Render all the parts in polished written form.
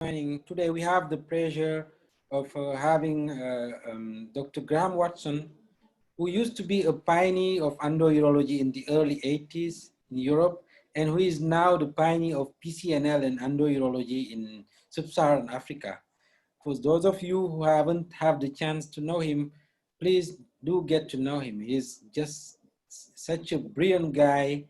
joining. Today we have the pleasure of having Dr. Graham Watson, who used to be a pioneer of endourology in the early 80s in Europe, and who is now the pioneer of PCNL and endourology in sub-Saharan Africa. For those of you who haven't had the chance to know him, please do get to know him. He's just such a brilliant guy,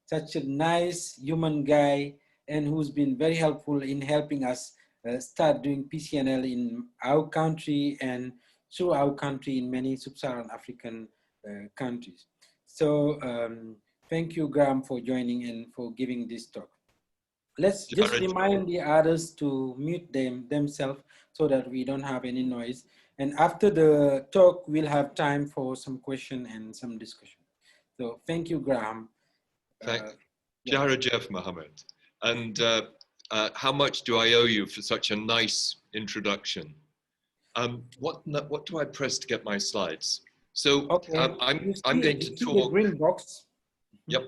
such a nice human guy, and who's been very helpful in helping us start doing PCNL in our country and through our country in many sub-Saharan African countries. So thank you, Graham, for joining and for giving this talk. Let's just remind the others to mute themselves so that we don't have any noise. And after the talk, we'll have time for some question and some discussion. So thank you, Graham. Jeff Mohammed. And how much do I owe you for such a nice introduction? What do I press to get my slides? So okay. I'm going to talk. The green box. Yep,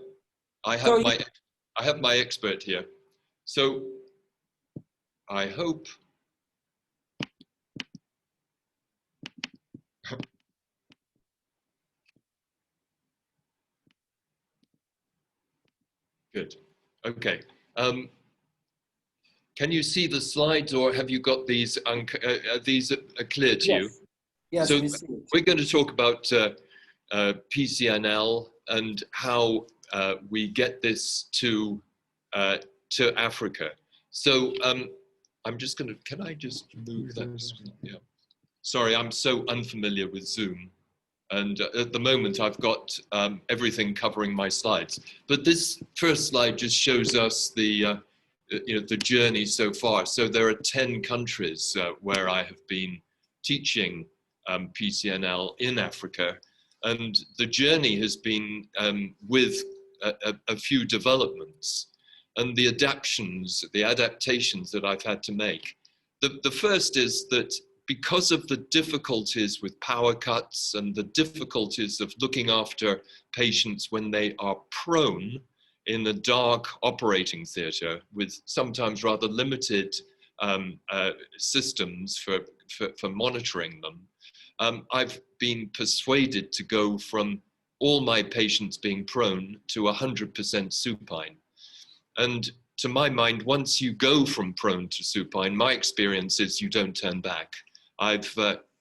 I have my expert here. So I hope good. Okay. Can you see the slides, or have you got these? These are clear to you? Yes. So we're going to talk about PCNL and how we get this to Africa. So I'm just going to. Can I just move that? Yeah. Sorry, I'm so unfamiliar with Zoom. And at the moment, I've got everything covering my slides. But this first slide just shows us the journey so far. So there are 10 countries where I have been teaching PCNL in Africa, and the journey has been with a few developments and the adaptations that I've had to make. The first is that because of the difficulties with power cuts and the difficulties of looking after patients when they are prone in a dark operating theatre with sometimes rather limited systems for monitoring them, I've been persuaded to go from all my patients being prone to 100% supine. And to my mind, once you go from prone to supine, my experience is you don't turn back.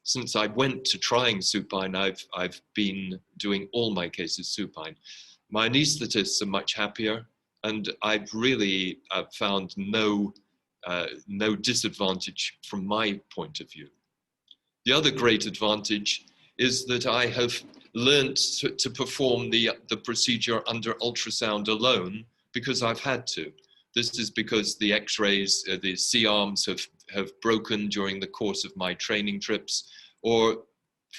Since I went to trying supine, I've been doing all my cases supine. My anaesthetists are much happier, and I've really found no disadvantage from my point of view. The other great advantage is that I have learnt to perform the procedure under ultrasound alone because I've had to. This is because the X-rays, the C-arms have broken during the course of my training trips, or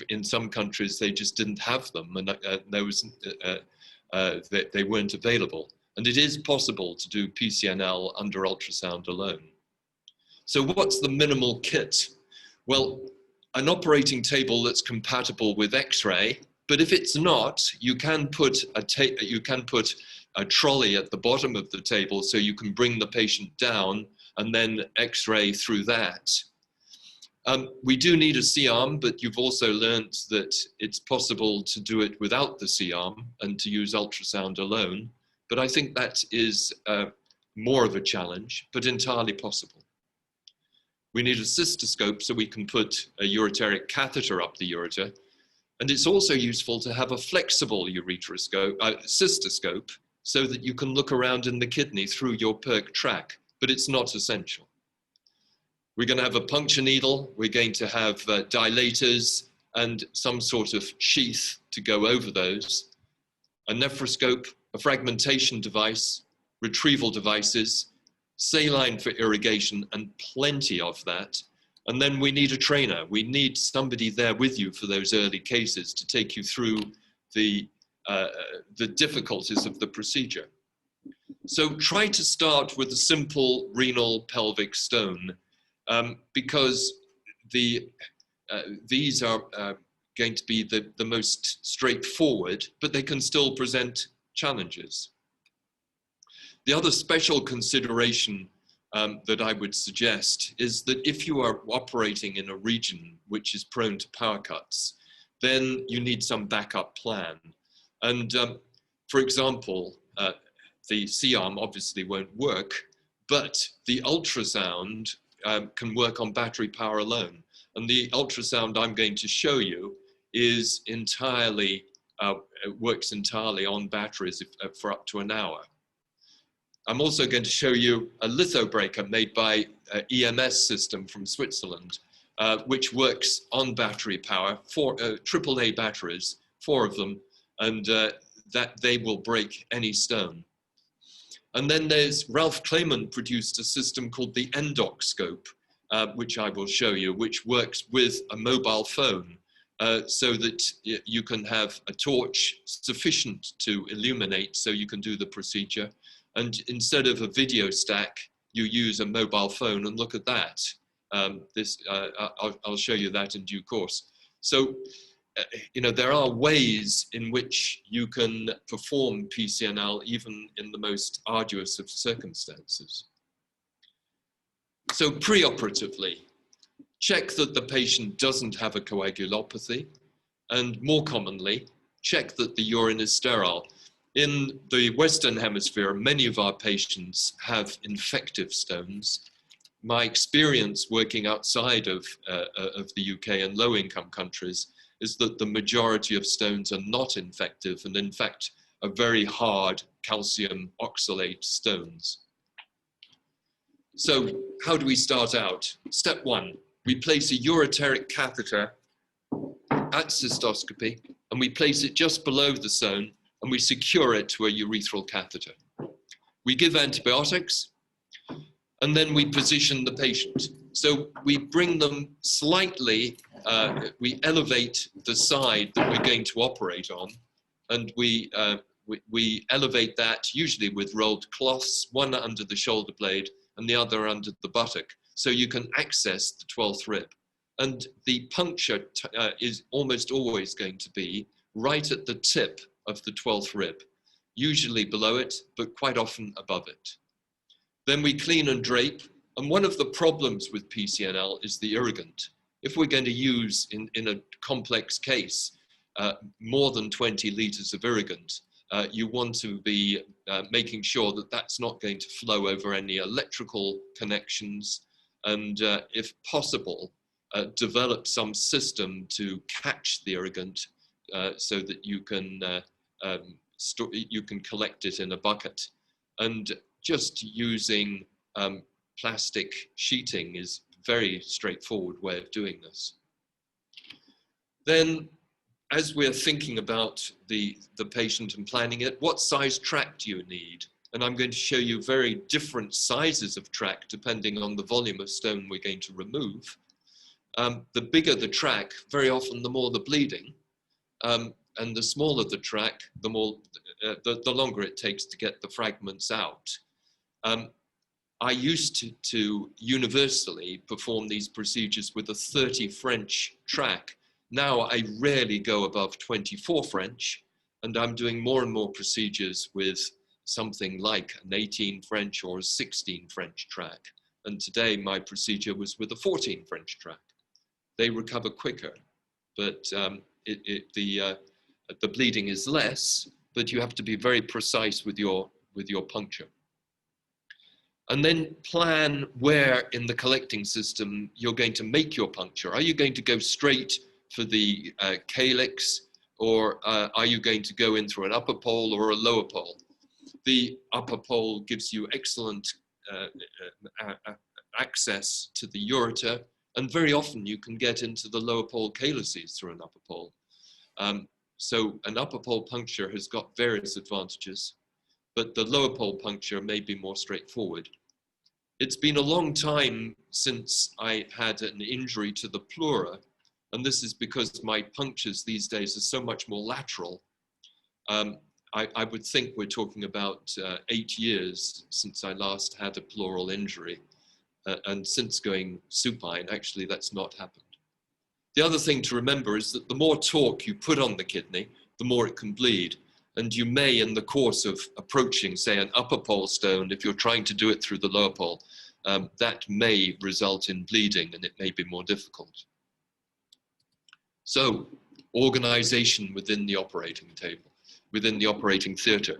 in some countries they just didn't have them, and they weren't available. And it is possible to do PCNL under ultrasound alone. So what's the minimal kit? Well, an operating table that's compatible with X-ray, but if it's not, you can put a trolley at the bottom of the table so you can bring the patient down and then X-ray through that. We do need a C-arm, but you've also learnt that it's possible to do it without the C-arm and to use ultrasound alone. But I think that is more of a challenge, but entirely possible. We need a cystoscope so we can put a ureteric catheter up the ureter. And it's also useful to have a flexible cystoscope, so that you can look around in the kidney through your PERC track, but it's not essential. We're going to have a puncture needle, we're going to have dilators and some sort of sheath to go over those, a nephroscope, a fragmentation device, retrieval devices, saline for irrigation, and plenty of that. And then we need a trainer. We need somebody there with you for those early cases to take you through the difficulties of the procedure. So try to start with a simple renal pelvic stone because these are going to be the most straightforward, but they can still present challenges. The other special consideration that I would suggest is that if you are operating in a region which is prone to power cuts, then you need some backup plan. And for example, the C-arm obviously won't work, but the ultrasound can work on battery power alone. And the ultrasound I'm going to show you is entirely, works entirely on batteries for up to an hour. I'm also going to show you a lithobreaker made by EMS system from Switzerland, which works on battery power, for AAA batteries, 4 of them, and that they will break any stone. And then there's Ralph Clayman produced a system called the endoscope, which I will show you, which works with a mobile phone so that you can have a torch sufficient to illuminate so you can do the procedure. And instead of a video stack, you use a mobile phone, and look at that. I'll show you that in due course. So, you know, there are ways in which you can perform PCNL even in the most arduous of circumstances. So preoperatively, check that the patient doesn't have a coagulopathy, and more commonly, check that the urine is sterile. In the Western Hemisphere, many of our patients have infective stones. My experience working outside of the UK and low-income countries is that the majority of stones are not infective and in fact are very hard calcium oxalate stones. So how do we start out? Step 1, we place a ureteric catheter at cystoscopy, and we place it just below the stone, and we secure it to a urethral catheter. We give antibiotics, and then we position the patient. So we bring them slightly, we elevate the side that we're going to operate on, and we elevate that usually with rolled cloths, one under the shoulder blade and the other under the buttock, so you can access the 12th rib. And the puncture is almost always going to be right at the tip of the 12th rib, usually below it, but quite often above it. Then we clean and drape. And one of the problems with PCNL is the irrigant. If we're going to use, in a complex case, more than 20 liters of irrigant, you want to be making sure that that's not going to flow over any electrical connections, and if possible, develop some system to catch the irrigant so that you can collect it in a bucket. And just using plastic sheeting is a very straightforward way of doing this. Then, as we're thinking about the patient and planning it, what size tract do you need? And I'm going to show you very different sizes of tract depending on the volume of stone we're going to remove. The bigger the tract, very often the more the bleeding, and the smaller the tract, the longer it takes to get the fragments out. I used to universally perform these procedures with a 30 French tract. Now I rarely go above 24 French, and I'm doing more and more procedures with something like an 18 French or a 16 French tract. And today my procedure was with a 14 French tract. They recover quicker, but the bleeding is less, but you have to be very precise with your puncture. And then plan where in the collecting system you're going to make your puncture. Are you going to go straight for the calyx, or are you going to go in through an upper pole or a lower pole? The upper pole gives you excellent access to the ureter, and very often you can get into the lower pole calyces through an upper pole. So an upper pole puncture has got various advantages, but the lower pole puncture may be more straightforward. It's been a long time since I had an injury to the pleura, and this is because my punctures these days are so much more lateral. I would think we're talking about 8 years since I last had a pleural injury, and since going supine, actually that's not happened. The other thing to remember is that the more torque you put on the kidney, the more it can bleed. And you may, in the course of approaching, say, an upper pole stone, if you're trying to do it through the lower pole, that may result in bleeding and it may be more difficult. So, organization within the operating table, within the operating theatre.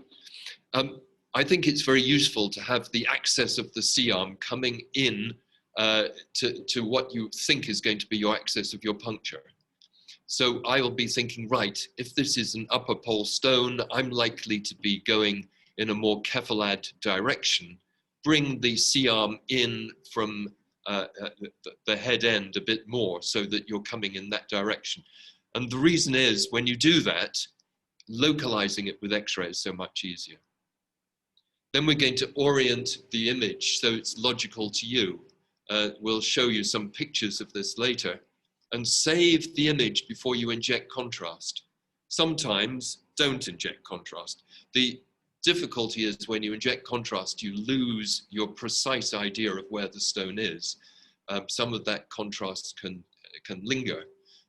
I think it's very useful to have the access of the C-arm coming in to what you think is going to be your access of your puncture. So I will be thinking, right, if this is an upper pole stone, I'm likely to be going in a more cephalad direction. Bring the C-arm in from the head end a bit more so that you're coming in that direction. And the reason is, when you do that, localizing it with X-ray is so much easier. Then we're going to orient the image so it's logical to you. We'll show you some pictures of this later. And save the image before you inject contrast. Sometimes don't inject contrast. The difficulty is when you inject contrast, you lose your precise idea of where the stone is. Some of that contrast can linger.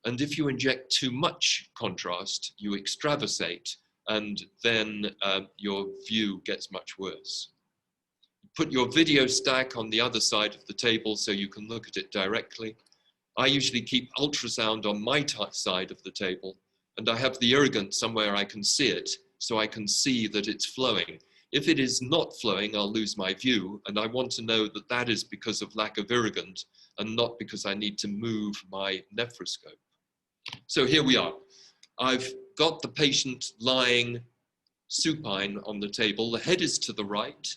And if you inject too much contrast, you extravasate, and then your view gets much worse. Put your video stack on the other side of the table so you can look at it directly. I usually keep ultrasound on my side of the table, and I have the irrigant somewhere I can see it, so I can see that it's flowing. If it is not flowing, I'll lose my view, and I want to know that that is because of lack of irrigant and not because I need to move my nephroscope. So here we are. I've got the patient lying supine on the table. The head is to the right,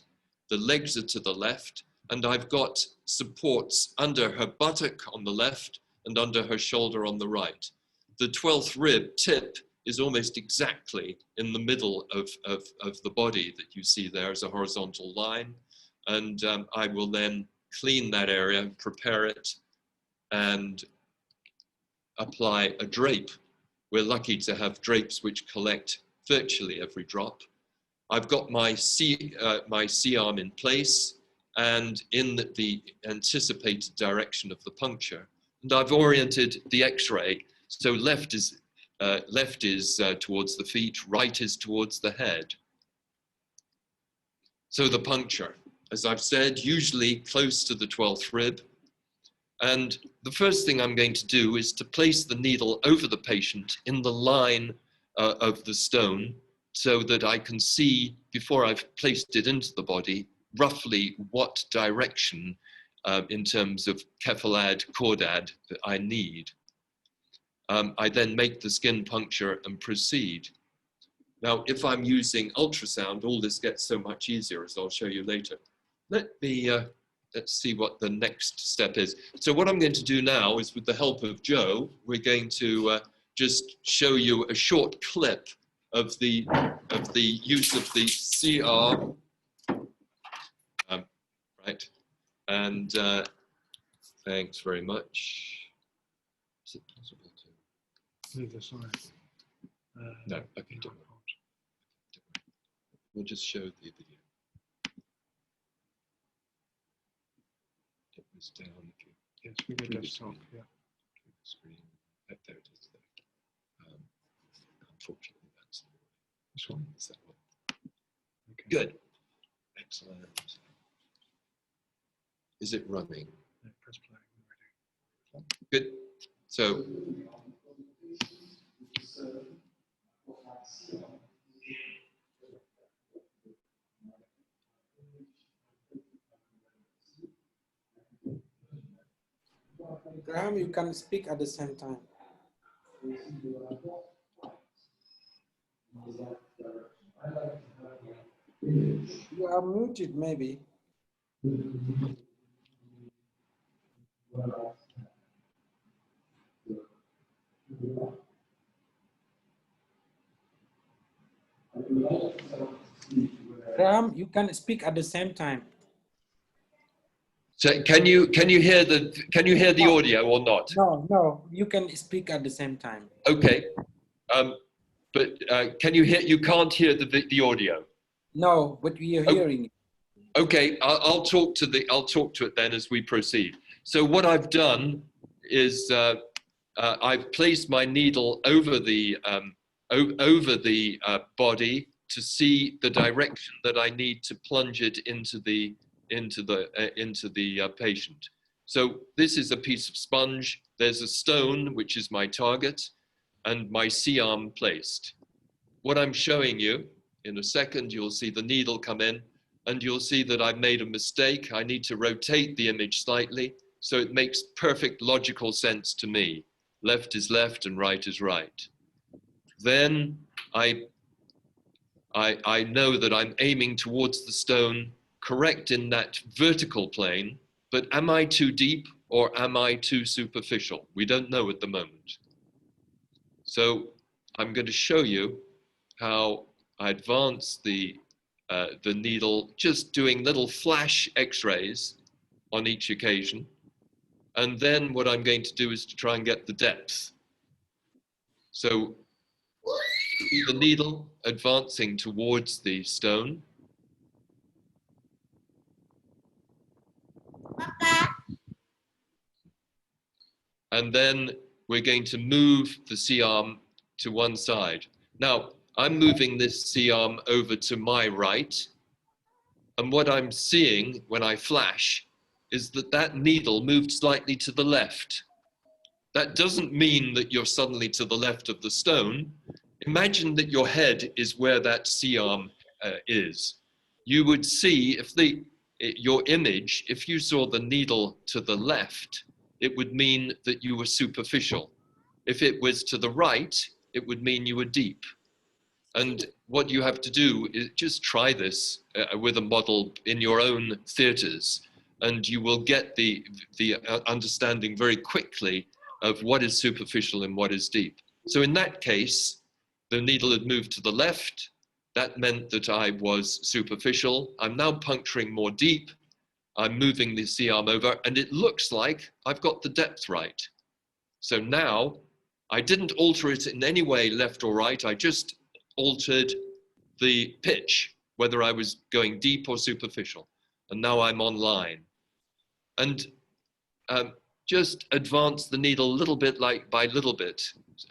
the legs are to the left, and I've got supports under her buttock on the left and under her shoulder on the right. The 12th rib tip is almost exactly in the middle of the body that you see there as a horizontal line. And I will then clean that area, prepare it, and apply a drape. We're lucky to have drapes which collect virtually every drop. I've got my C-arm in place and in the anticipated direction of the puncture. And I've oriented the X-ray, so left is towards the feet, right is towards the head. So the puncture, as I've said, usually close to the 12th rib. And the first thing I'm going to do is to place the needle over the patient in the line of the stone so that I can see, before I've placed it into the body, roughly what direction in terms of cephalad, chordad that I need. I then make the skin puncture and proceed. Now, if I'm using ultrasound, all this gets so much easier, as I'll show you later. Let's see what the next step is. So what I'm going to do now is, with the help of Joe, we're going to just show you a short clip of the use of the CR. Right, and thanks very much. Is it possible to Either side? no, okay, don't worry. We'll just show the video. Get this down if you. Yes, we go desktop. Yeah. Screen. There it is. There. Unfortunately, that's the one. This one. Is that one? Okay. Good. Excellent. Is it running? Yeah, press play. Ready. Good. So. Graham, you can speak at the same time. You are muted, maybe. Graham, you can speak at the same time. So can you hear the audio or not? No, you can speak at the same time. Okay, but can you hear? You can't hear the audio. No, but we are hearing it. Okay, I'll talk to it then as we proceed. So what I've done is I've placed my needle over the body to see the direction that I need to plunge it into the into the patient. So this is a piece of sponge. There's a stone, which is my target, and my C-arm placed. What I'm showing you, in a second, you'll see the needle come in, and you'll see that I've made a mistake. I need to rotate the image slightly, so it makes perfect logical sense to me. Left is left and right is right. Then I know that I'm aiming towards the stone, correct in that vertical plane, but am I too deep or am I too superficial? We don't know at the moment. So I'm going to show you how I advance the needle, just doing little flash x-rays on each occasion. And then what I'm going to do is to try and get the depth. So see the needle advancing towards the stone. And then we're going to move the C-arm to one side. Now, I'm moving this C-arm over to my right. And what I'm seeing when I flash is that that needle moved slightly to the left. That doesn't mean that you're suddenly to the left of the stone. Imagine that your head is where that C-arm is. You would see your image, if you saw the needle to the left, it would mean that you were superficial. If it was to the right, it would mean you were deep. And what you have to do is just try this with a model in your own theaters, and you will get the understanding very quickly of what is superficial and what is deep. So in that case, the needle had moved to the left. That meant that I was superficial. I'm now puncturing more deep. I'm moving the C-arm over, and it looks like I've got the depth right. So now I didn't alter it in any way, left or right. I just altered the pitch, whether I was going deep or superficial. And now I'm online. And just advance the needle little bit, like by little bit,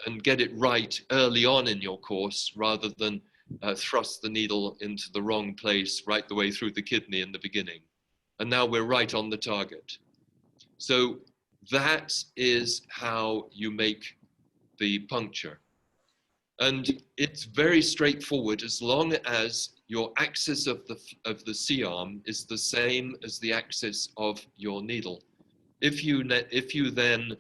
and get it right early on in your course, rather than thrust the needle into the wrong place right the way through the kidney in the beginning. And now we're right on the target. So that is how you make the puncture. And it's very straightforward as long as your axis of the C-arm is the same as the axis of your needle. If you then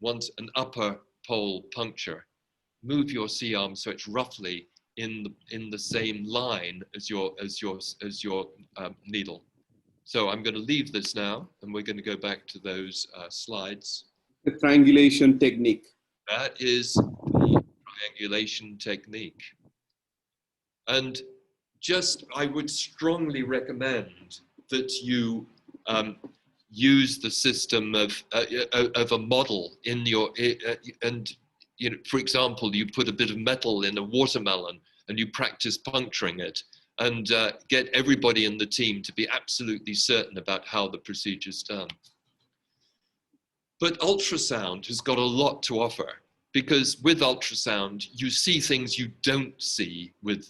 want an upper pole puncture, move your C-arm so it's roughly in the same line as your needle. So I'm going to leave this now, and we're going to go back to those slides. The triangulation technique. That is the triangulation technique. And I would strongly recommend that you use the system of a model in your, and for example, you put a bit of metal in a watermelon and you practice puncturing it, and get everybody in the team to be absolutely certain about how the procedure's done. But ultrasound has got a lot to offer, because with ultrasound, you see things you don't see with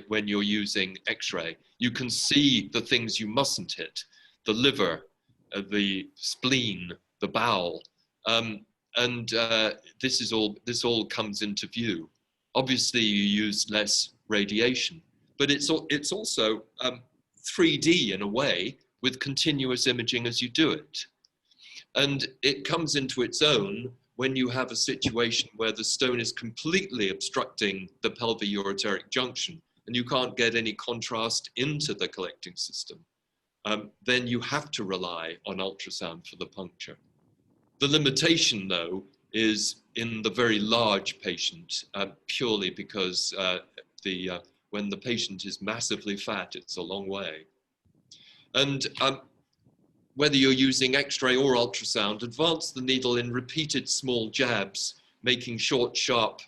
when you're using X-ray. You can see the things you mustn't hit: the liver, the spleen, the bowel, and this all comes into view. Obviously, you use less radiation, but it's also 3D in a way, with continuous imaging as you do it. And it comes into its own when you have a situation where the stone is completely obstructing the pelvic-ureteric junction and you can't get any contrast into the collecting system. Then you have to rely on ultrasound for the puncture. The limitation, though, is in the very large patient, purely because when the patient is massively fat, it's a long way. And whether you're using X-ray or ultrasound, advance the needle in repeated small jabs, making short, sharp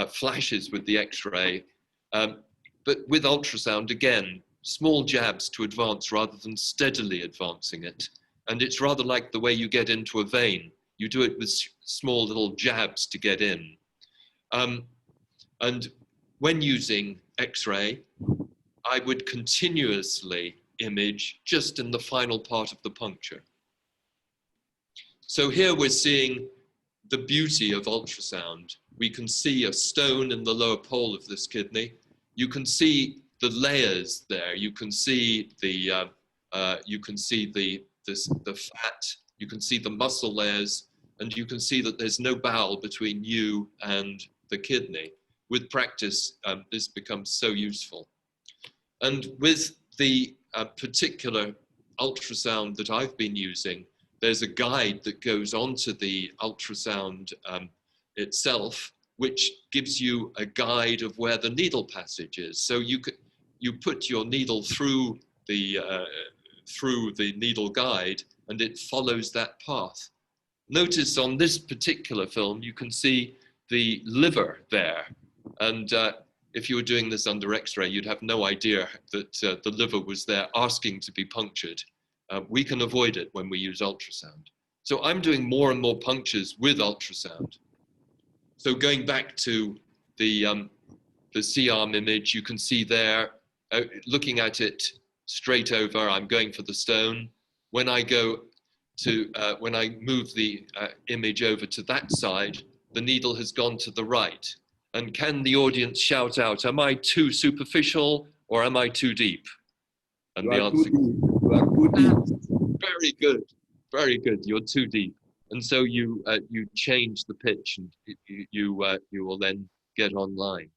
flashes with the X-ray. But with ultrasound, again, small jabs to advance rather than steadily advancing it. And it's rather like the way you get into a vein. You do it with small little jabs to get in. And when using X-ray, I would continuously image just in the final part of the puncture. So here we're seeing the beauty of ultrasound. We can see a stone in the lower pole of this kidney. You can see the layers there. You can see the fat. You can see the muscle layers, and you can see that there's no bowel between you and the kidney. With practice, this becomes so useful. And with the particular ultrasound that I've been using, there's a guide that goes onto the ultrasound itself, which gives you a guide of where the needle passage is. So you put your needle through the needle guide, and it follows that path. Notice on this particular film, you can see the liver there. And if you were doing this under X-ray, you'd have no idea that the liver was there asking to be punctured. We can avoid it when we use ultrasound. So I'm doing more and more punctures with ultrasound. So going back to the C-arm image, you can see there, looking at it straight over, I'm going for the stone. When I go to, when I move the image over to that side, the needle has gone to the right. And can the audience shout out, am I too superficial or am I too deep? And the answer, you are too deep. very good, very good. You're too deep, and so you change the pitch, and you will then get online.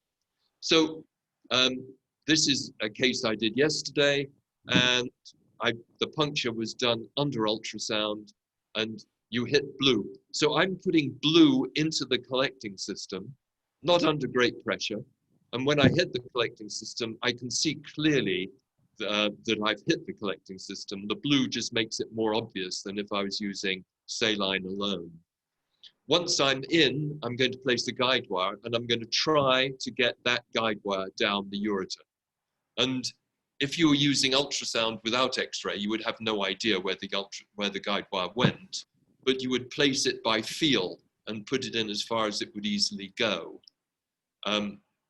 So this is a case I did yesterday, and the puncture was done under ultrasound, and you hit blue. So I'm putting blue into the collecting system, not under great pressure, and when I hit the collecting system, I can see clearly that I've hit the collecting system. The blue just makes it more obvious than if I was using saline alone. Once I'm in, I'm going to place the guide wire, and I'm going to try to get that guide wire down the ureter. And if you were using ultrasound without X-ray, you would have no idea where the guide wire went, but you would place it by feel and put it in as far as it would easily go.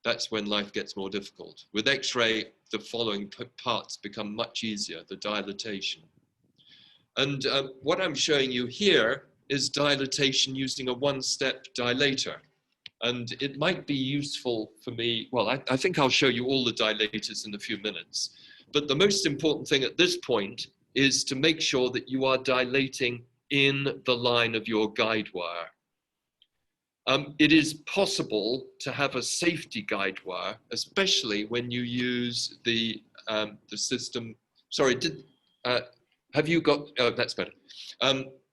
That's when life gets more difficult. With X-ray, the following parts become much easier, the dilatation. And what I'm showing you here is dilatation using a one-step dilator. And it might be useful for me, well, I think I'll show you all the dilators in a few minutes. But the most important thing at this point is to make sure that you are dilating in the line of your guide wire. It is possible to have a safety guide wire, especially when you use the system. Sorry, have you got? Oh, that's better.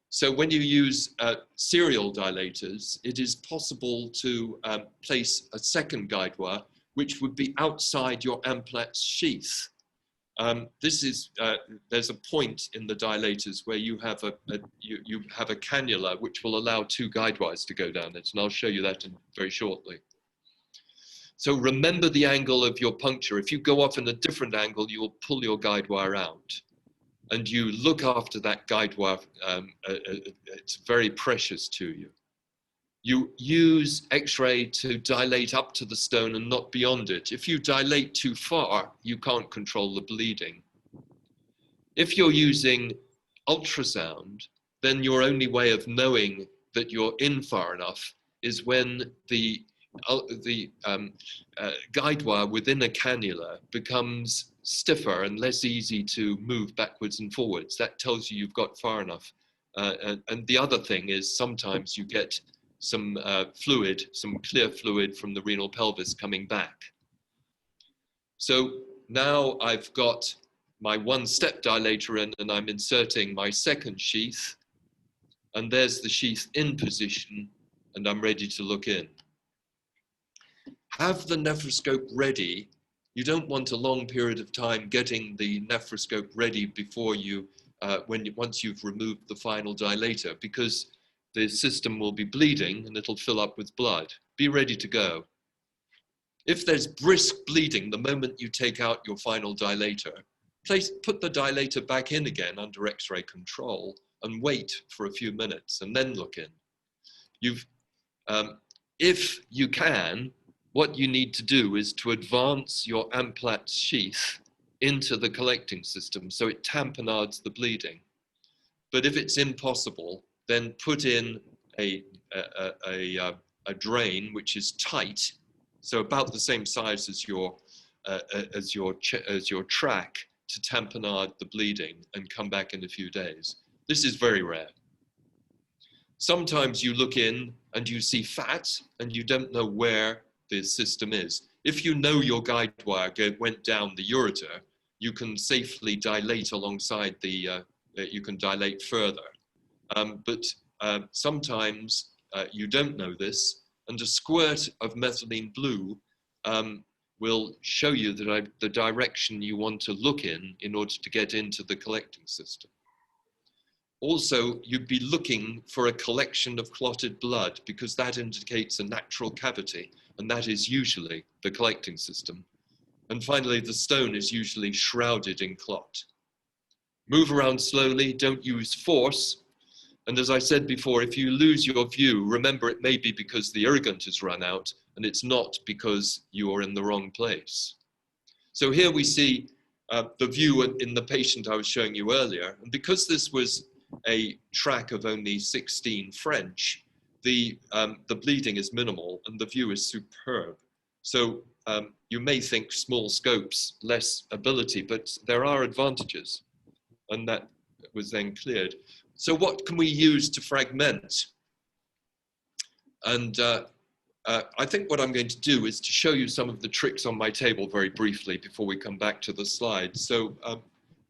So when you use serial dilators, it is possible to place a second guide wire, which would be outside your amplat's sheath. There's a point in the dilators where you have a cannula which will allow two guide wires to go down it, and I'll show you that very shortly. So remember the angle of your puncture. If you go off in a different angle, you will pull your guide wire out, and you look after that guide wire. It's very precious to you. You use X-ray to dilate up to the stone and not beyond it. If you dilate too far, you can't control the bleeding. If you're using ultrasound, then your only way of knowing that you're in far enough is when the guide wire within a cannula becomes stiffer and less easy to move backwards and forwards. That tells you you've got far enough. And the other thing is sometimes you get some fluid, some clear fluid from the renal pelvis coming back. So now I've got my one-step dilator in, and I'm inserting my second sheath, and there's the sheath in position, and I'm ready to look in. Have the nephroscope ready. You don't want a long period of time getting the nephroscope ready before you, once you've removed the final dilator, because the system will be bleeding and it'll fill up with blood. Be ready to go. If there's brisk bleeding the moment you take out your final dilator, put the dilator back in again under X-ray control and wait for a few minutes and then look in. If you can, what you need to do is to advance your amplat's sheath into the collecting system, so it tamponades the bleeding. But if it's impossible, then put in a drain which is tight, so about the same size as your track, to tamponade the bleeding and come back in a few days. This is very rare. Sometimes you look in and you see fat and you don't know where the system is. If you know your guide wire went down the ureter, you can safely dilate alongside the, you can dilate further. But sometimes you don't know this, and a squirt of methylene blue will show you the direction you want to look in order to get into the collecting system. Also, you'd be looking for a collection of clotted blood, because that indicates a natural cavity, and that is usually the collecting system. And finally, the stone is usually shrouded in clot. Move around slowly, don't use force. And as I said before, if you lose your view, remember it may be because the irrigant has run out, and it's not because you are in the wrong place. So here we see the view in the patient I was showing you earlier. And because this was a track of only 16 French, the bleeding is minimal and the view is superb. So you may think small scopes, less ability, but there are advantages, and that was then cleared. So what can we use to fragment? And I think what I'm going to do is to show you some of the tricks on my table very briefly before we come back to the slides. So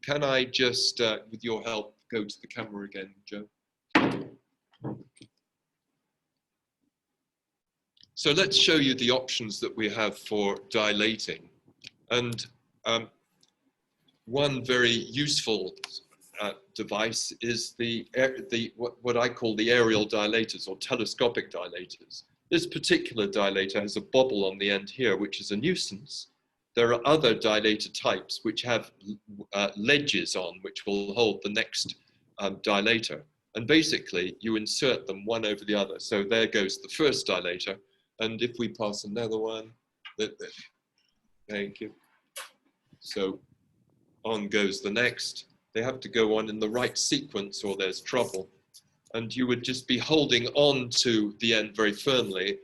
can I just, with your help, go to the camera again, Joe? So let's show you the options that we have for dilating. And one very useful device is what I call the aerial dilators, or telescopic dilators. This particular dilator has a bobble on the end here, which is a nuisance. There are other dilator types which have ledges on, which will hold the next dilator. And basically, you insert them one over the other. So there goes the first dilator. And if we pass another one, thank you. So on goes the next. They have to go on in the right sequence or there's trouble. And you would just be holding on to the end very firmly.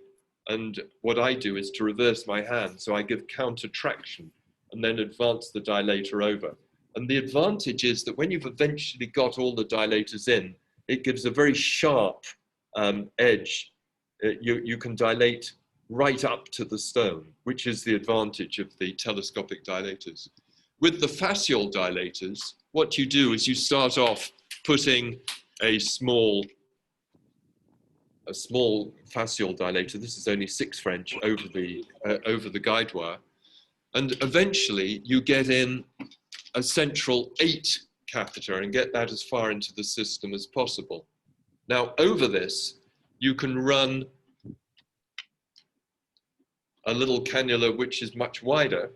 And what I do is to reverse my hand. So I give counter traction and then advance the dilator over. And the advantage is that when you've eventually got all the dilators in, it gives a very sharp edge. You can dilate right up to the stone, which is the advantage of the telescopic dilators. With the fascial dilators, what you do is you start off putting a small fascial dilator. This is only 6 French over the guide wire, and eventually you get in a central 8 catheter and get that as far into the system as possible. Now over this, you can run a little cannula which is much wider.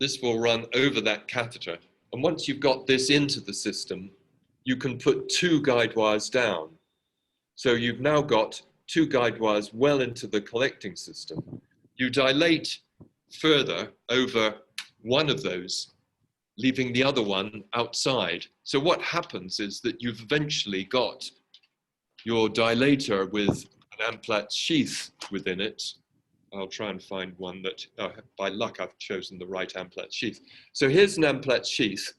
This will run over that catheter. And once you've got this into the system, you can put 2 guide wires down. So you've now got 2 guide wires well into the collecting system. You dilate further over one of those, leaving the other one outside. So what happens is that you've eventually got your dilator with an Amplatz sheath within it. I'll try and find one that, by luck, I've chosen the right Amplatz sheath. So here's an Amplatz sheath,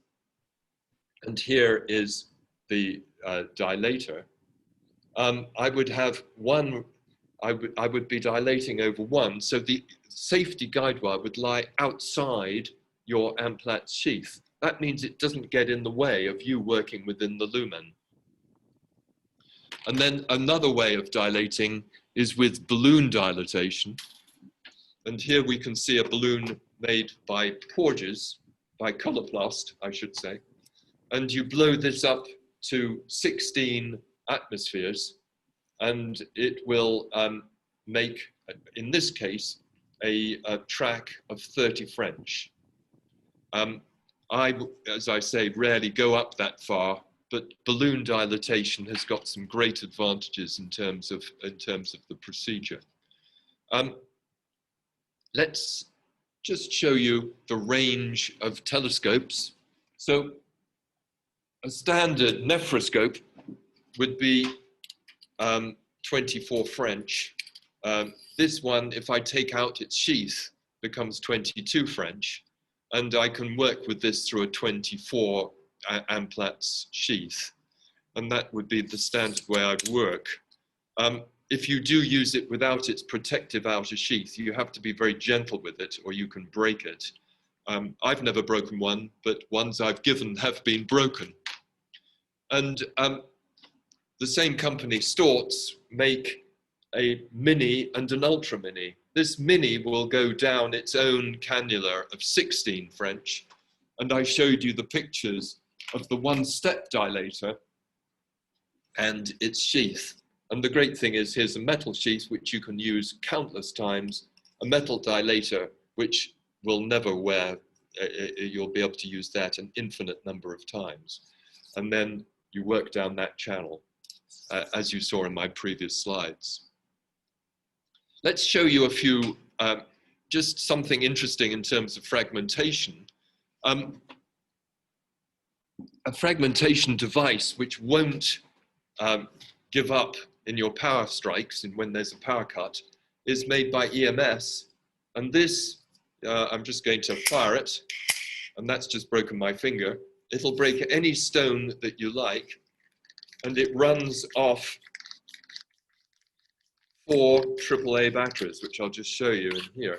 and here is the dilator. I would have one, I would be dilating over one, so the safety guide wire would lie outside your Amplatz sheath. That means it doesn't get in the way of you working within the lumen. And then another way of dilating is with balloon dilatation. And here we can see a balloon made by Porges, by Coloplast, I should say. And you blow this up to 16 atmospheres, and it will make, in this case, a track of 30 French. I, as I say, rarely go up that far, but balloon dilatation has got some great advantages in terms of the procedure. Let's just show you the range of telescopes. So a standard nephroscope would be 24 French. This one, if I take out its sheath, becomes 22 French, and I can work with this through a 24 Amplatz sheath, and that would be the standard way I'd work. If you do use it without its protective outer sheath, you have to be very gentle with it or you can break it. I've never broken one, but ones I've given have been broken. And the same company, Storz, make a mini and an ultra mini. This mini will go down its own cannula of 16 French. And I showed you the pictures of the one-step dilator and its sheath. And the great thing is, here's a metal sheath which you can use countless times, a metal dilator which will never wear, you'll be able to use that an infinite number of times. And then you work down that channel, as you saw in my previous slides. Let's show you a few, just something interesting in terms of fragmentation. A fragmentation device which won't give up in your power strikes and when there's a power cut is made by EMS. And this, I'm just going to fire it, and that's just broken my finger. It'll break any stone that you like, and it runs off 4 AAA batteries, which I'll just show you in here.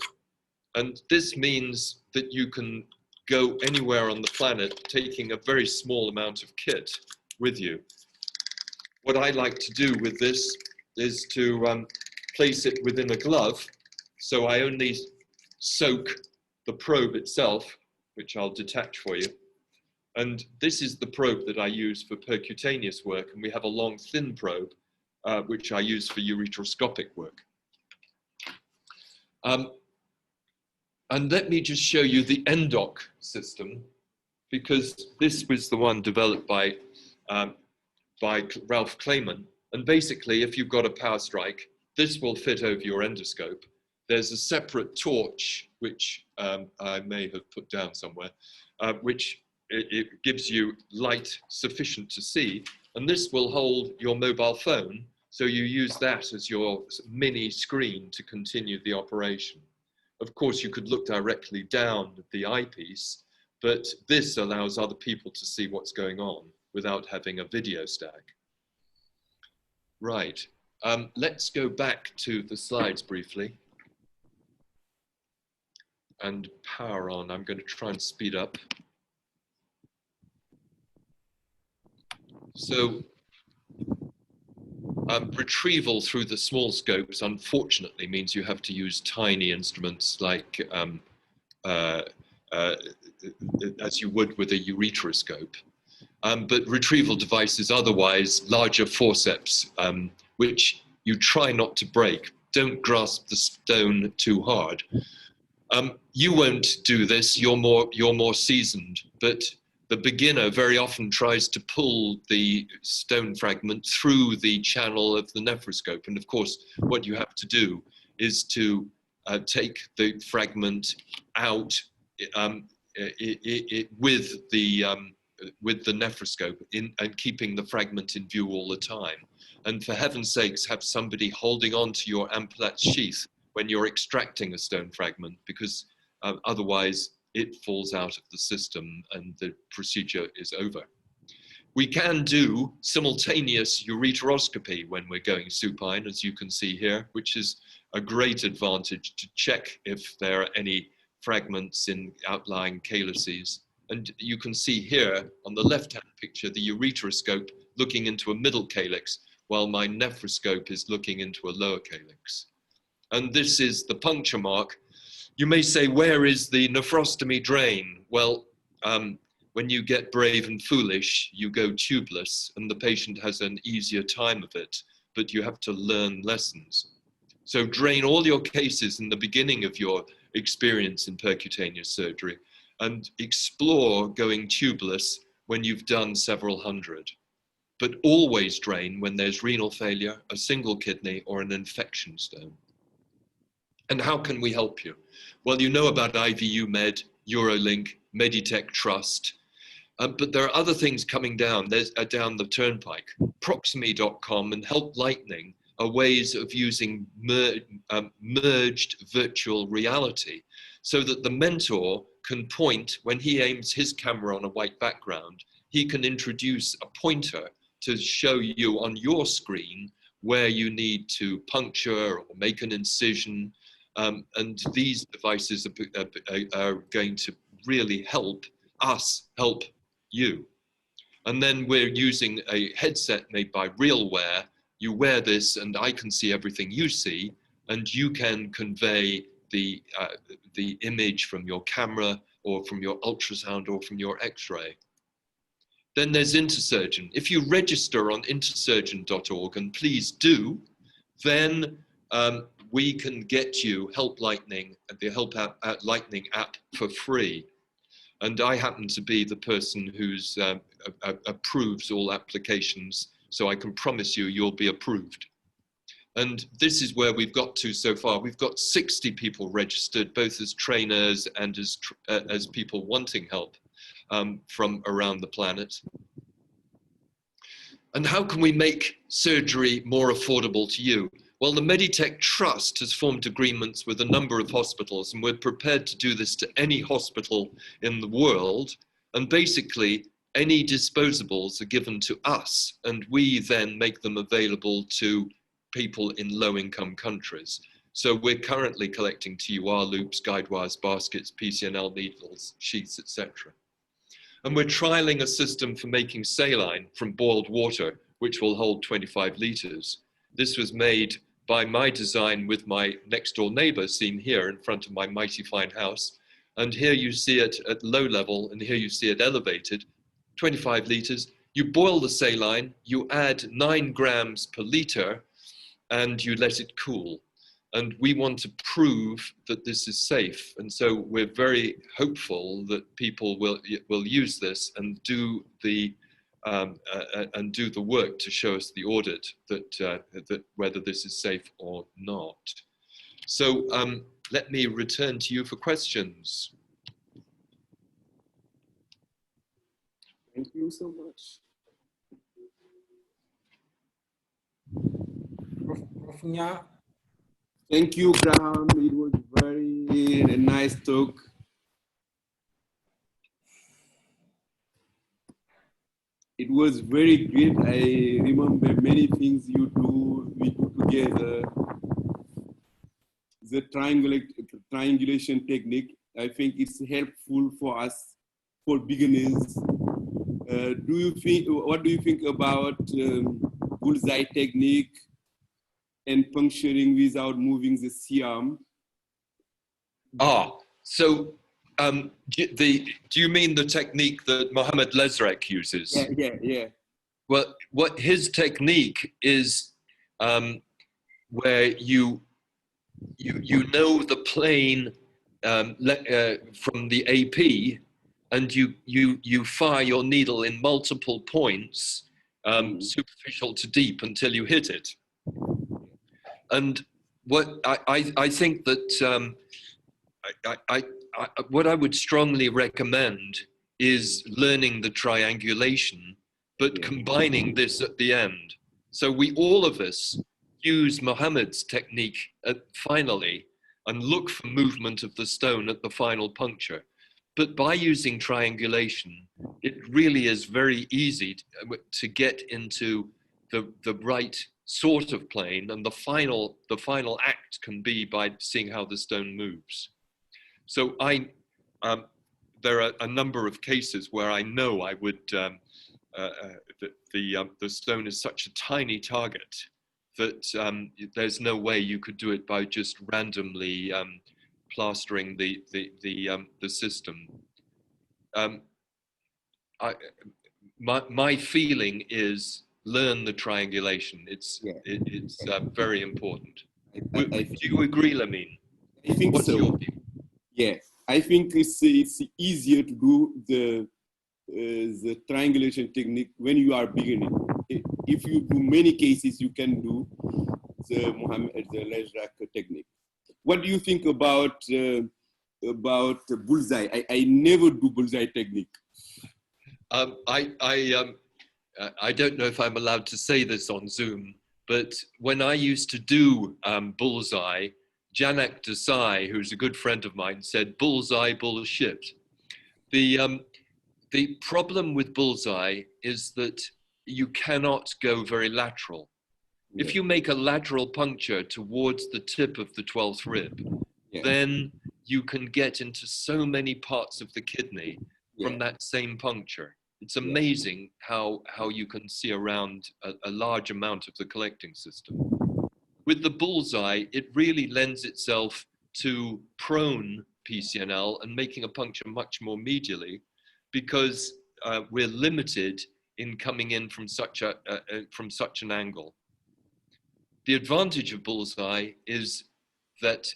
And this means that you can go anywhere on the planet taking a very small amount of kit with you. What I like to do with this is to place it within a glove. So I only soak the probe itself, which I'll detach for you. And this is the probe that I use for percutaneous work. And we have a long, thin probe, which I use for ureteroscopic work. And let me just show you the ENDOC system, because this was the one developed by Ralph Kleiman. And basically, if you've got a power strike, this will fit over your endoscope. There's a separate torch, which I may have put down somewhere, which it gives you light sufficient to see. And this will hold your mobile phone. So you use that as your mini screen to continue the operation. Of course, you could look directly down at the eyepiece, but this allows other people to see what's going on without having a video stack. Right, let's go back to the slides briefly. And power on, I'm going to try and speed up. So, retrieval through the small scopes, unfortunately, means you have to use tiny instruments like, as you would with a ureteroscope. But retrieval devices otherwise, larger forceps, which you try not to break. Don't grasp the stone too hard. You won't do this, you're more seasoned, but the beginner very often tries to pull the stone fragment through the channel of the nephroscope. And of course, what you have to do is to take the fragment out with the nephroscope and keeping the fragment in view all the time. And for heaven's sakes, have somebody holding on to your Amplatz sheath when you're extracting a stone fragment, because otherwise it falls out of the system and the procedure is over. We can do simultaneous ureteroscopy when we're going supine, as you can see here, which is a great advantage to check if there are any fragments in outlying calyces. And you can see here on the left-hand picture, the ureteroscope looking into a middle calyx, while my nephroscope is looking into a lower calyx. And this is the puncture mark. You may say, where is the nephrostomy drain? Well, when you get brave and foolish, you go tubeless, and the patient has an easier time of it, but you have to learn lessons. So drain all your cases in the beginning of your experience in percutaneous surgery, and explore going tubeless when you've done several hundred. But always drain when there's renal failure, a single kidney, or an infection stone. And how can we help you? Well, you know about IVU Med, Eurolink, Meditech Trust, but there are other things coming down. There's down the turnpike. Proximy.com and Help Lightning are ways of using merged virtual reality, so that the mentor can point, when he aims his camera on a white background, he can introduce a pointer to show you on your screen where you need to puncture or make an incision. And these devices are going to really help us help you. And then we're using a headset made by RealWear. You wear this and I can see everything you see, and you can convey the image from your camera or from your ultrasound or from your x-ray. Then there's Intersurgeon. If you register on intersurgeon.org, and please do, then we can get you Help Lightning, the Help Lightning app for free. And I happen to be the person who's approves all applications, so I can promise you you'll be approved. And this is where we've got to so far. We've got 60 people registered, both as trainers and as people wanting help from around the planet. And how can we make surgery more affordable to you? Well, the Meditech Trust has formed agreements with a number of hospitals, and we're prepared to do this to any hospital in the world. And basically, any disposables are given to us, and we then make them available to people in low-income countries. So we're currently collecting TUR loops, guide wires, baskets, PCNL needles, sheaths, etc. And we're trialing a system for making saline from boiled water, which will hold 25 liters. This was made by my design with my next door neighbor, seen here in front of my mighty fine house. And here you see it at low level, and here you see it elevated, 25 liters. You boil the saline, you add 9 grams per liter, and you let it cool. And we want to prove that this is safe. And so we're very hopeful that people will use this and do the work to show us the audit that whether this is safe or not. So let me return to you for questions. Thank you so much. Prof. Nya. Thank you, Graham. It was very nice talk. It was very great. I remember many things we do together. The triangulation technique, I think it's helpful for us, for beginners. What do you think about bullseye technique and puncturing without moving the C-arm? So do you mean the technique that Mohammed Lezrek uses? Yeah. Well, what his technique is, where you know the plane from the AP, and you fire your needle in multiple points, superficial to deep, until you hit it. And what I think that what I would strongly recommend is learning the triangulation, but combining this at the end. So all of us use Mohammed's technique finally and look for movement of the stone at the final puncture. But by using triangulation, it really is very easy to get into the right sort of plane, and the final act can be by seeing how the stone moves. So there are a number of cases where I know I would the stone is such a tiny target that there's no way you could do it by just randomly plastering the system. My feeling is learn the triangulation. It's very important. Do you agree, Lamine? I think What's so. your view? Yeah, I think it's easier to do the triangulation technique when you are beginning. If you do many cases, you can do the Lezrek technique. what do you think about bullseye? I never do bullseye technique. I don't know if I'm allowed to say this on Zoom, but when I used to do bullseye, Janak Desai, who's a good friend of mine, said bullseye bullshit. The problem with bullseye is that you cannot go very lateral. Yeah. If you make a lateral puncture towards the tip of the 12th rib, then you can get into so many parts of the kidney from that same puncture. It's amazing how you can see around a large amount of the collecting system. With the bullseye, it really lends itself to prone PCNL and making a puncture much more medially, because we're limited in coming in from such an angle. The advantage of bullseye is that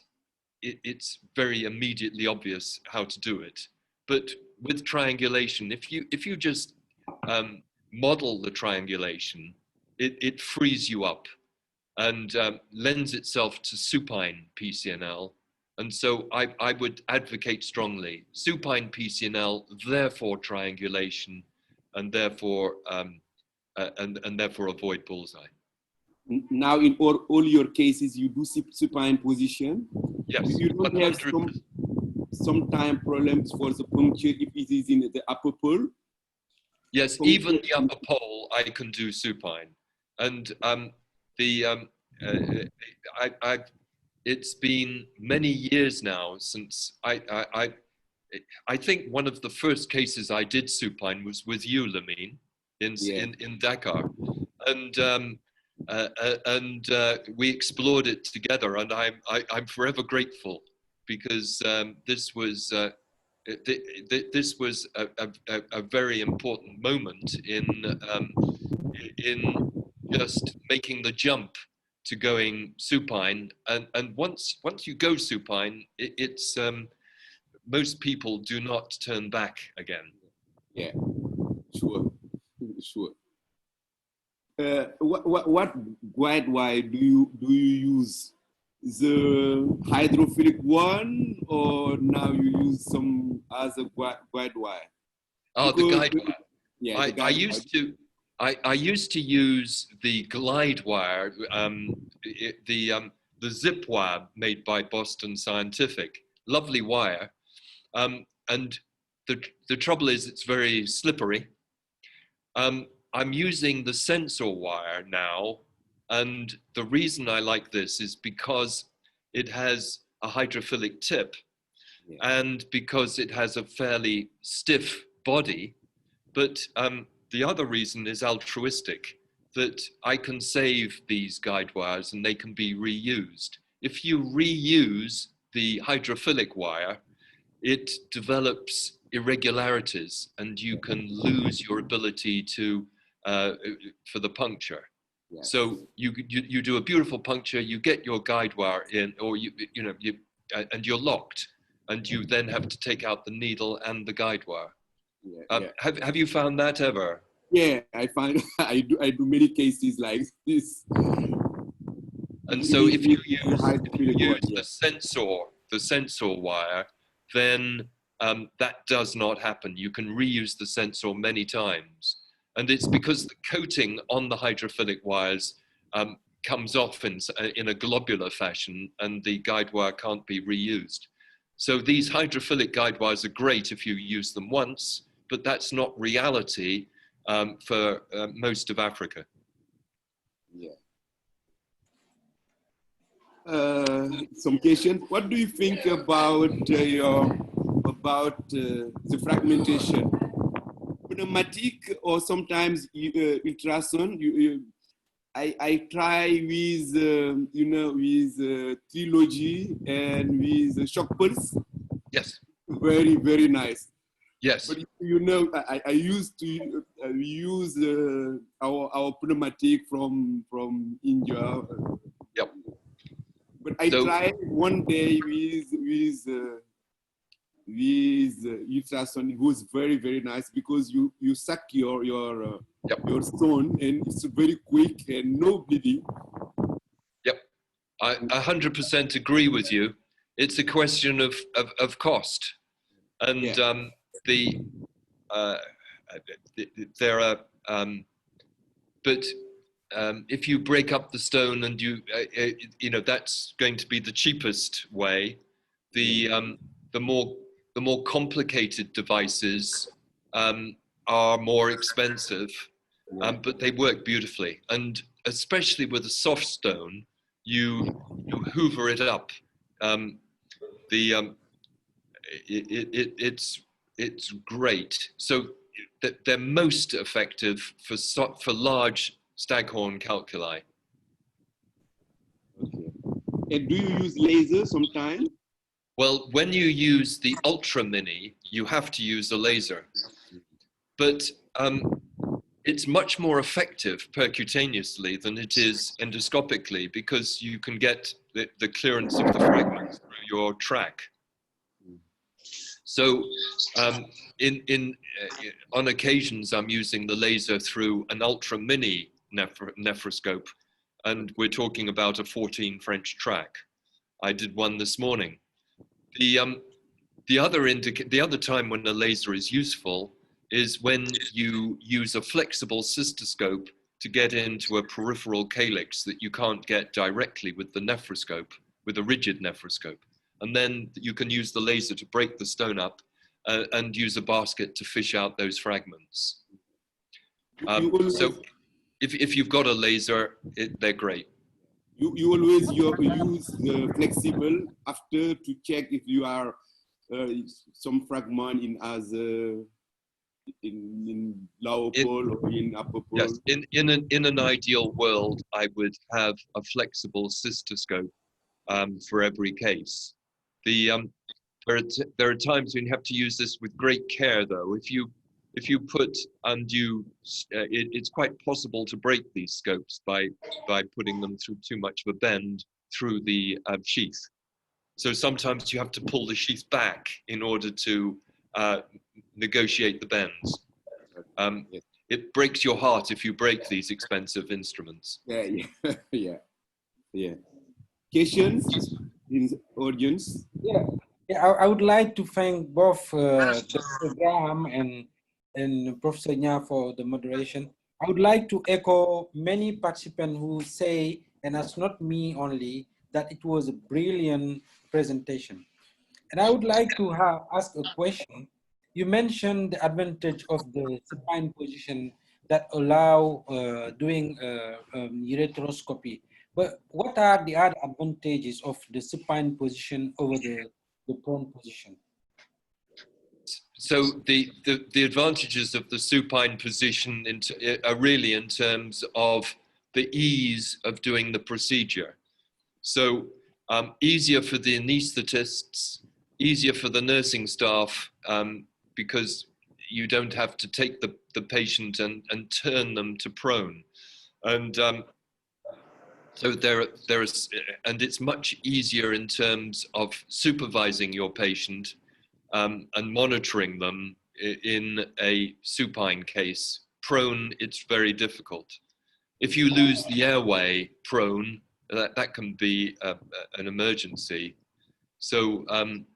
it's very immediately obvious how to do it. But with triangulation, if you just model the triangulation, it frees you up and lends itself to supine PCNL. And so I would advocate strongly supine PCNL, therefore triangulation, and therefore avoid bullseye. Now, in all your cases, you do supine position. Yes, you don't 100%. have sometimes problems for the puncture if it is in the upper pole. Yes, even the upper pole I can do supine, and it's been many years now since I think one of the first cases I did supine was with you, Lamine, in Dakar, and we explored it together, and I'm forever grateful, because this was a very important moment in just making the jump to going supine, and once you go supine, it's most people do not turn back again. Yeah, sure. What guide wire do you use? The hydrophilic one, or now you use some other guide wire? Oh, the guide wire. Yeah, I used to use the glide wire, the zip wire made by Boston Scientific. Lovely wire, and the trouble is it's very slippery. I'm using the sensor wire now, and the reason I like this is because it has a hydrophilic tip, and because it has a fairly stiff body. But the other reason is altruistic, that I can save these guide wires and they can be reused. If you reuse the hydrophilic wire, it develops irregularities and you can lose your ability to for the puncture. Yeah. So you do a beautiful puncture, you get your guide wire in, or and you're locked, and you then have to take out the needle and the guide wire. Yeah. Have you found that ever? Yeah, I find I do many cases like this. And so if you use the sensor wire, then that does not happen. You can reuse the sensor many times. And it's because the coating on the hydrophilic wires comes off in a globular fashion, and the guide wire can't be reused. So these hydrophilic guide wires are great if you use them once, but that's not reality for most of Africa. Yeah. Some questions. What do you think about the fragmentation? Pneumatic or sometimes ultrasound. I try with with Trilogy and with shock pulse. Yes. Very nice. Yes. But I used to use our pneumatic from India. Yep. But I tried one day with ultrasound. It was very nice because you suck your stone and it's very quick and no bleeding. Yep. I 100% agree with you. It's a question of cost. And Yeah. uh, there are, but if you break up the stone and you know, that's going to be the cheapest way. The more complicated devices are more expensive, but they work beautifully. And especially with a soft stone, you hoover it up. The it's great. So they're most effective for large staghorn calculi. Okay. And do you use laser sometimes? Well, when you use the Ultra Mini, you have to use a laser, but it's much more effective percutaneously than it is endoscopically, because you can get the clearance of the fragments through your track. So on occasions, I'm using the laser through an Ultra Mini nephroscope, and we're talking about a 14 French track. I did one this morning. The other time when the laser is useful is when you use a flexible cystoscope to get into a peripheral calyx that you can't get directly with the nephroscope, with a rigid nephroscope. And then you can use the laser to break the stone up and use a basket to fish out those fragments. So if you've got a laser, they're great. You always use the flexible after to check if you are some fragment in lower pole or in upper pole. Yes, in an ideal world, I would have a flexible cystoscope for every case. There are times when you have to use this with great care, though. If you put undue, it's quite possible to break these scopes by putting them through too much of a bend through the sheath. So sometimes you have to pull the sheath back in order to negotiate the bends. It breaks your heart if you break these expensive instruments. Yeah. Questions in the audience? Yeah, I would like to thank both Dr. Graham and Professor Nya for the moderation. I would like to echo many participants who say, and that's not me only, that it was a brilliant presentation. And I would like to ask a question. You mentioned the advantage of the supine position that allow doing ureteroscopy. But what are the other advantages of the supine position over the prone position? So the advantages of the supine position are really in terms of the ease of doing the procedure. So easier for the anaesthetists, easier for the nursing staff, because you don't have to take the patient and turn them to prone. And so and it's much easier in terms of supervising your patient and monitoring them in a supine case. Prone, it's very difficult. If you lose the airway prone, that can be an emergency. So and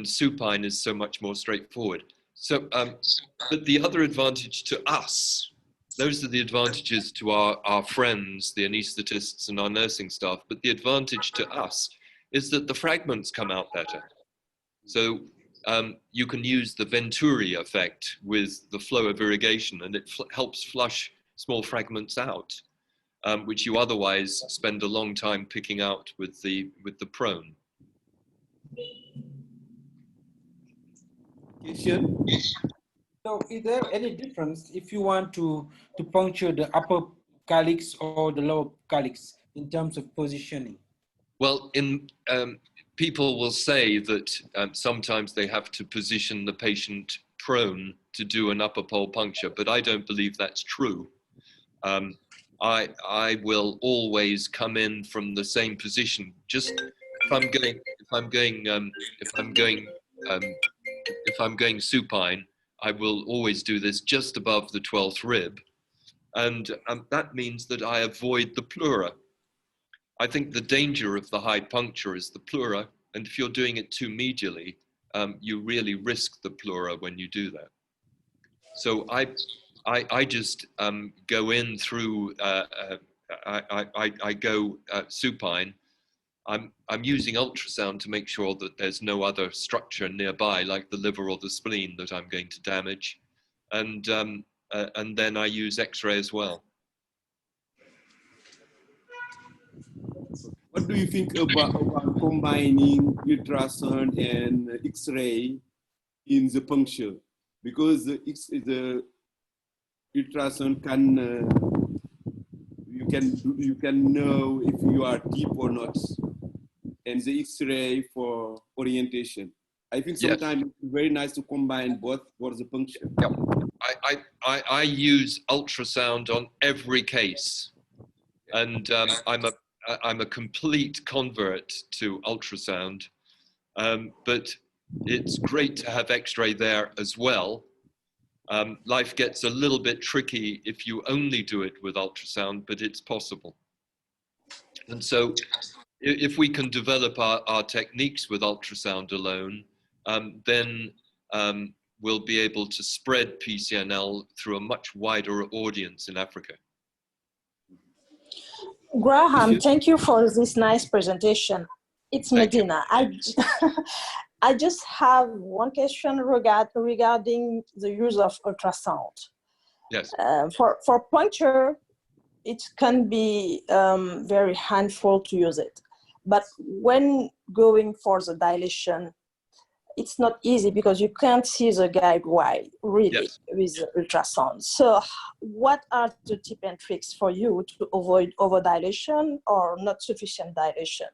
supine is so much more straightforward. So, but the other advantage to us, those are the advantages to our friends, the anaesthetists and our nursing staff, but the advantage to us is that the fragments come out better. So you can use the Venturi effect with the flow of irrigation, and it helps flush small fragments out, which you otherwise spend a long time picking out with the prone. So is there any difference if you want to puncture the upper calyx or the lower calyx in terms of positioning? Well, people will say that sometimes they have to position the patient prone to do an upper pole puncture, but I don't believe that's true. I will always come in from the same position. Just if I'm going supine, I will always do this just above the 12th rib, and that means that I avoid the pleura. I think the danger of the high puncture is the pleura, and if you're doing it too medially, you really risk the pleura when you do that. So I just go in through, I go supine. I'm using ultrasound to make sure that there's no other structure nearby, like the liver or the spleen, that I'm going to damage. And then I use X-ray as well. What do you think about combining ultrasound and X-ray in the puncture? Because the ultrasound can you can know if you are deep or not, and the X-ray for orientation. I think sometimes it's very nice to combine both for the puncture. Yep. I use ultrasound on every case, and I'm a complete convert to ultrasound, but it's great to have X-ray there as well. Life gets a little bit tricky if you only do it with ultrasound, but it's possible. And so if we can develop our techniques with ultrasound alone, then we'll be able to spread PCNL through a much wider audience in Africa. Graham, thank you for this nice presentation. It's Medina. I just have one question regarding the use of ultrasound. Yes. For puncture, it can be very handful to use it. But when going for the dilation, it's not easy because you can't see the guide wire really with ultrasound. So what are the tips and tricks for you to avoid overdilation or not sufficient dilation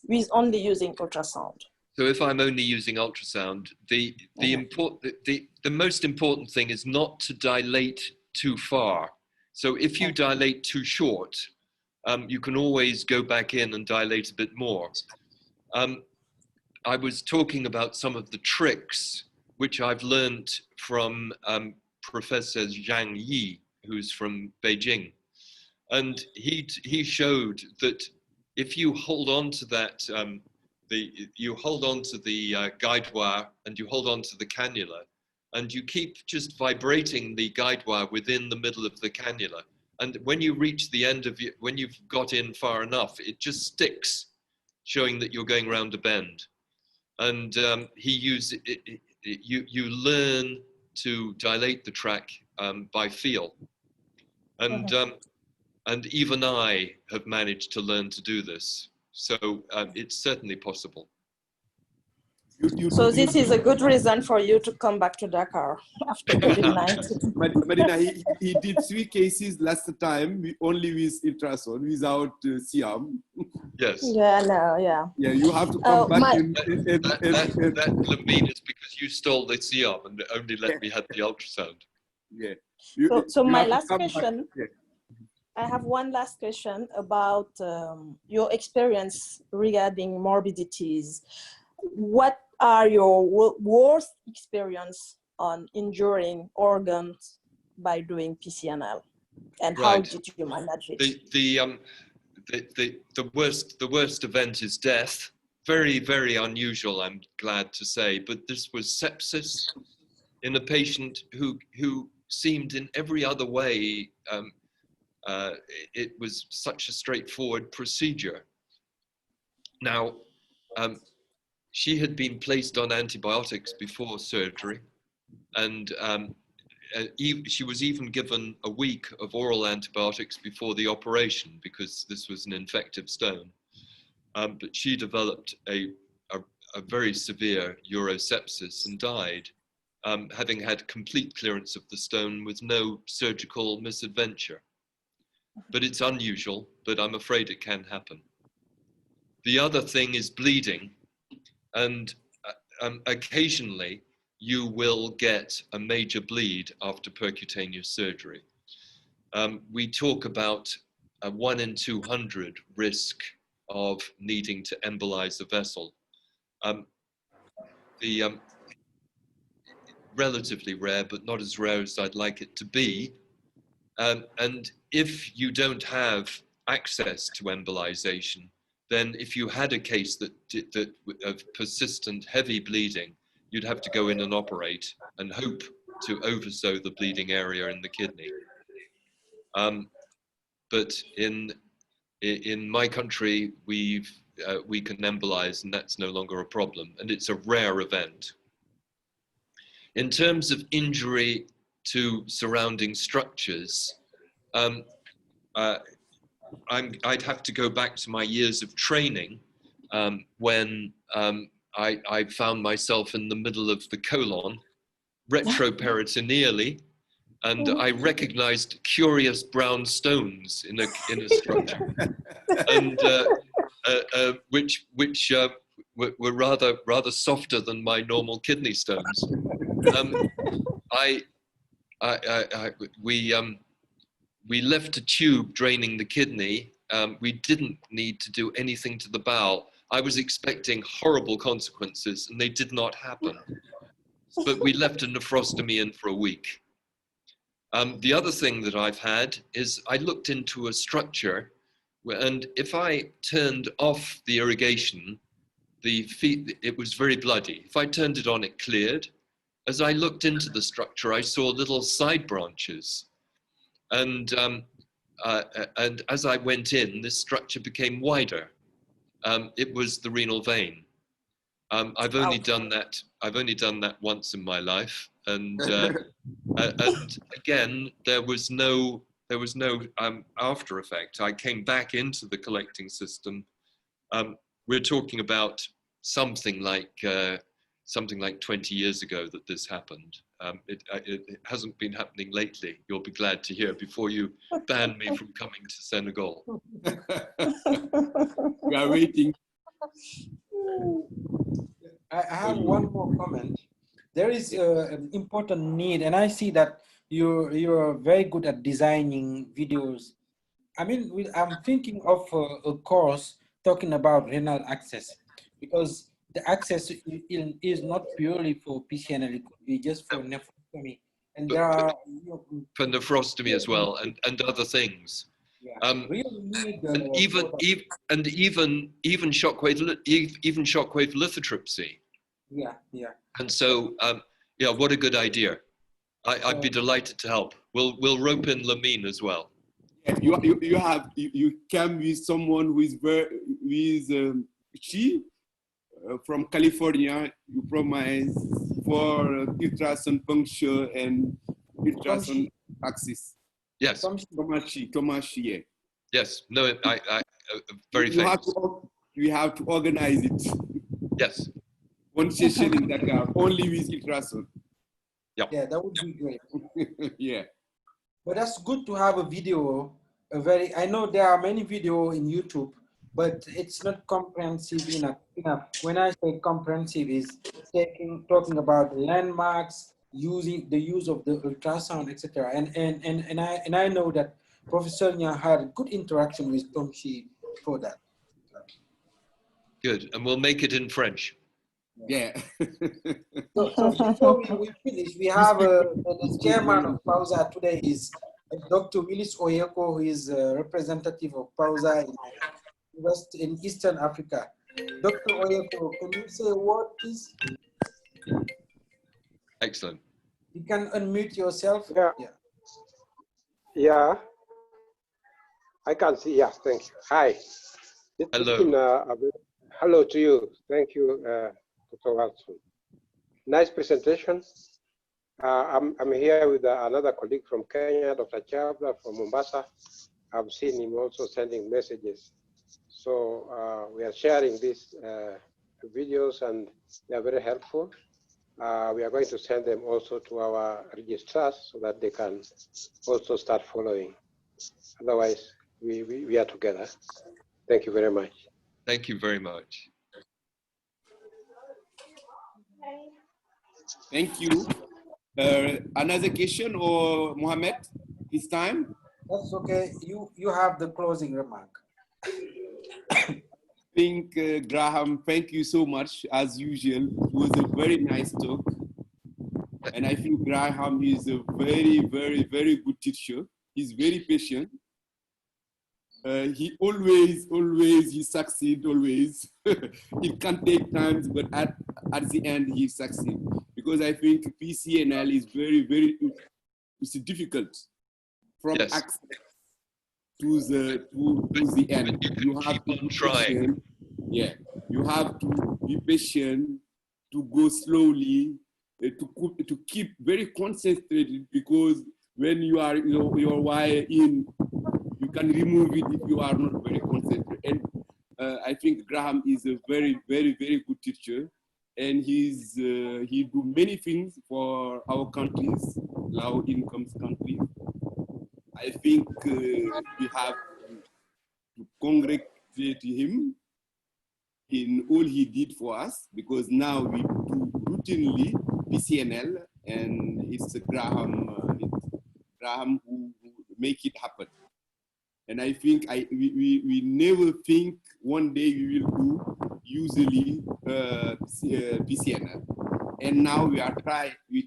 with only using ultrasound? So if I'm only using ultrasound, the most important thing is not to dilate too far. So if you dilate too short, you can always go back in and dilate a bit more. I was talking about some of the tricks which I've learned from Professor Zhang Yi, who's from Beijing. And he showed that if you hold on to that, you hold on to the guide wire and you hold on to the cannula, and you keep just vibrating the guide wire within the middle of the cannula. And when you reach the end of it, when you've got in far enough, it just sticks, showing that you're going around a bend. And he used you learn to dilate the track by feel. And and even I have managed to learn to do this. So it's certainly possible. So this is a good reason for you to come back to Dakar after COVID-19. Medina, he did 3 cases last time, only with ultrasound, without Siam. Yes. Yeah, no, yeah. Yeah, you have to come back. That Lamine is because you stole the Siam and only let me have the ultrasound. Yeah. So my last question, I have one last question about your experience regarding morbidities. What are your worst experience on injuring organs by doing PCNL, and how did you manage it? The worst event is death. Very, very unusual, I'm glad to say, but this was sepsis in a patient who seemed in every other way, it was such a straightforward procedure. Now, she had been placed on antibiotics before surgery, and she was even given a week of oral antibiotics before the operation because this was an infective stone. But she developed a very severe urosepsis and died, having had complete clearance of the stone with no surgical misadventure. But it's unusual, but I'm afraid it can happen. The other thing is bleeding. And occasionally you will get a major bleed after percutaneous surgery. We talk about a 1 in 200 risk of needing to embolize the vessel. Relatively rare, but not as rare as I'd like it to be. And if you don't have access to embolization, then if you had a case of persistent heavy bleeding, you'd have to go in and operate and hope to oversow the bleeding area in the kidney. But in my country, we can embolize, and that's no longer a problem, and it's a rare event. In terms of injury to surrounding structures, I'd have to go back to my years of training when I found myself in the middle of the colon, retroperitoneally, and I recognized curious brown stones in a structure, and which were rather softer than my normal kidney stones. We left a tube draining the kidney. We didn't need to do anything to the bowel. I was expecting horrible consequences, and they did not happen. But we left a nephrostomy in for a week. The other thing that I've had is I looked into a structure, and if I turned off the irrigation, it was very bloody. If I turned it on, it cleared. As I looked into the structure, I saw little side branches. And as I went in, this structure became wider. It was the renal vein. I've only done that once in my life, and again there was no after effect. I came back into the collecting system. We're talking about something like 20 years ago that this happened. It hasn't been happening lately. You'll be glad to hear before you ban me from coming to Senegal. We are waiting. I have one more comment. There is an important need, and I see that you're very good at designing videos. I mean, I'm thinking of a course talking about renal access, because the access is not purely for PCNL, it could be just for nephrostomy. And there are for nephrostomy as well, and other things. Yeah. Really need, and even shockwave lithotripsy. Yeah, yeah. And so, yeah, what a good idea! I'd be delighted to help. We'll rope in Lamine as well. Yeah, you can be someone who is from California. You promise for ultrasound puncture and ultrasound axis. Yes. Tomashi, yeah. Yes. No, I very famous. We have to organize it. Yes. One session in Dakar, only with ultrasound. Yep. Yeah, that would be great. Yeah. But that's good to have a video. I know there are many videos in YouTube, but it's not comprehensive enough. When I say comprehensive, is talking about landmarks, using the use of the ultrasound, etc. And I know that Professor Nya had good interaction with Tomshi for that. Good, and we'll make it in French. Yeah. So before we finish, we have the chairman of PAUSA today is Dr. Willis Oyeko, who is a representative of PAUSA in Eastern Africa. Dr. Oyeko, can you say a word, please? Excellent. You can unmute yourself. Yeah. Yeah. I can see. Yeah, thank you. Hi. Hello. Hello to you. Thank you, Dr. Watson. Nice presentation. I'm here with another colleague from Kenya, Dr. Chabla from Mombasa. I've seen him also sending messages. So we are sharing these videos, and they are very helpful. We are going to send them also to our registrars so that they can also start following. Otherwise, we are together. Thank you very much. Thank you very much. Thank you. Another question, or Mohammed, this time? That's okay. You have the closing remark. I think, Graham, thank you so much. As usual, it was a very nice talk. And I think Graham is a very, very, very good teacher. He's very patient. he succeed always. It can take time, but at the end he succeed, because I think PCNL is very it's difficult from Yes. access to the end. You have to be patient. Yeah, you have to be patient, to go slowly, to keep very concentrated, because when you are your wire in, you can remove it if you are not very concentrated. And I think Graham is a very good teacher, and he do many things for our countries, low income countries. I think we have to congratulate him in all he did for us, because now we do routinely PCNL, and it's Graham who make it happen. And I think we never think one day we will do usually PCNL. And now we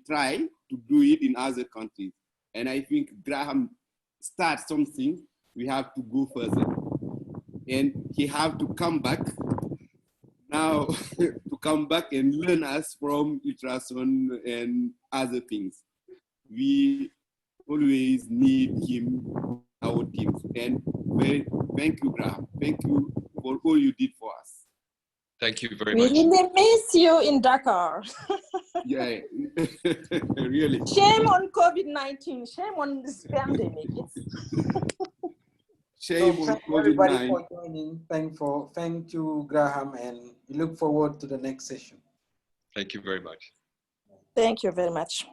try to do it in other countries. And I think Graham starts something, we have to go further. And he have to come back now to come back and learn us from ultrasound and other things. We always need him, our teams. And thank you, Graham. Thank you for all you did for us. Thank you very We much. really miss you in Dakar. Yeah, really. Shame on COVID-19. Shame on this pandemic. Shame So on thank everybody COVID-19. for joining. Thank you, Graham, and we look forward to the next session. Thank you very much. Thank you very much.